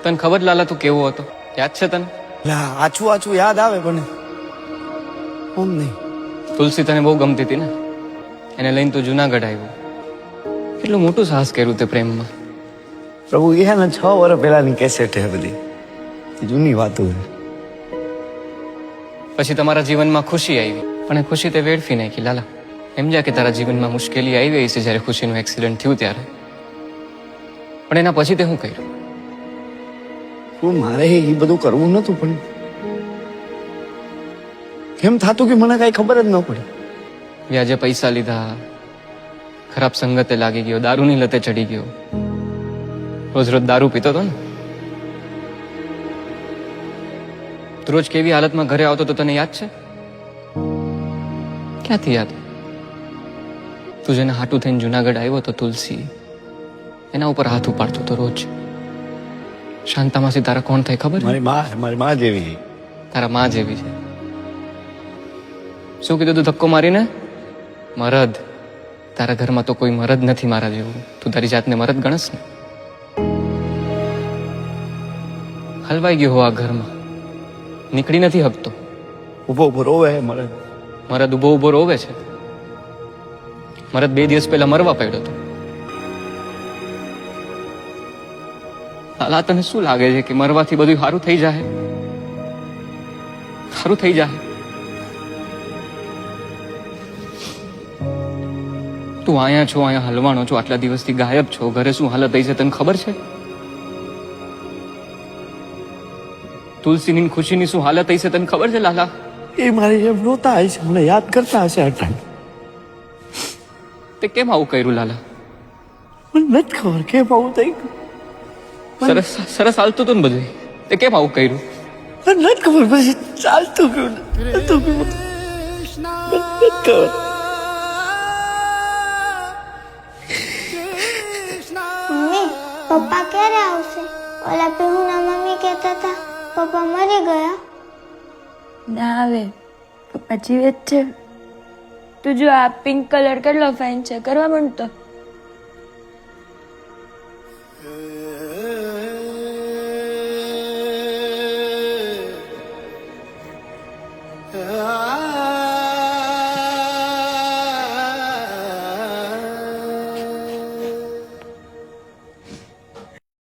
તને ખબર લાલા તું કેવો હતો? યાદ છે તને? આછું આછું યાદ આવે પણ ઓમ નહીં. તુલસી તને બહુ ગમતી હતી ને, એને લઈને તું જુનાગઢ આવ્યો. કેટલું મોટું સાહસ કર્યું તે પ્રેમમાં. પ્રભુ એ ને 6 વર્ષ પહેલાની કેસેટ છે બધી, જૂની વાતો છે. પછી તમારા જીવનમાં ખુશી આવી, પણ એ ખુશી તે વેડફી નાખી લાલા. સમજ્યા કે તારા જીવનમાં મુશ્કેલી આવી છે જ્યારે ખુશીનું એક્સિડન્ટ થયું ત્યારે, પણ એના પછી તે શું કર્યું? મારે એ બધું કરવું નતું, પણ કેમ થતું કે મને કઈ ખબર જ ન પડી. વ્યાજે પૈસા લીધા, ખરાબ સંગતે લાગી ગયો, દારૂની લતે ચડી ગયો, રોજ રોજ દારૂ પીતો હતો ને. તું રોજ કેવી હાલતમાં ઘરે આવતો તો તને યાદ છે? ક્યાંથી યાદ? તું જેને હાટું થઈને જુનાગઢ આવ્યો તો તુલસી, એના ઉપર હાથ ઉપાડતો તો રોજ. શાંતામાસી તારા કોણ થાય ખબર? મારી માં જેવી. તારા માં જેવી છે. શું કીધું તું ધક્કો મારીને? મરદ. તારા ઘરમાં તો કોઈ મરદ નથી મારા જેવું. તું તારી જાતને મરદ ગણસ ને. હલવાઈ ગયો હો આ ઘરમાં, નીકળી નથી હકતો. ઉભો ઉભો રોવે મરે. મરદ ઉભો ઉભો રોવે છે. મરદ 2 દિવસ પહેલા મરવા પડ્યો હતો. લાલા તને શું લાગે છે કે મરવાથી બધું સારું થઈ જાય? સારું થઈ જાય? તું અહીંયા છો, અહીંયા હલવાનો છો, આટલા દિવસથી ગાયબ છો. ઘરે શું હાલત થઈ છે તને ખબર છે? તુલસીની ખુશીની શું હાલત થઈ છે તને ખબર છે લાલા? એ મારી જેમ રોતા હશે, મને યાદ કરતા હશે અટાણ. તે કેમ આવું કર્યું લાલા? મને નથી ખબર કેમ આવું થઈ ગયું. સરસ સરસ હાલતું હતું ને બધું, તે કેમ આવું કર્યું? મને નથી ખબર, પછી ચાલતું ગયું. નથી ખબર. મમ્મી, પપ્પા ક્યારે આવશે? ઓલા પીહુના મમ્મી કહેતા હતા પપ્પા મરી ગયા. ના આવે, પપ્પા જીવે જ છે. તું જો આ પિંક કલર કેટલો ફાઇન છે, કરવા માંડતો.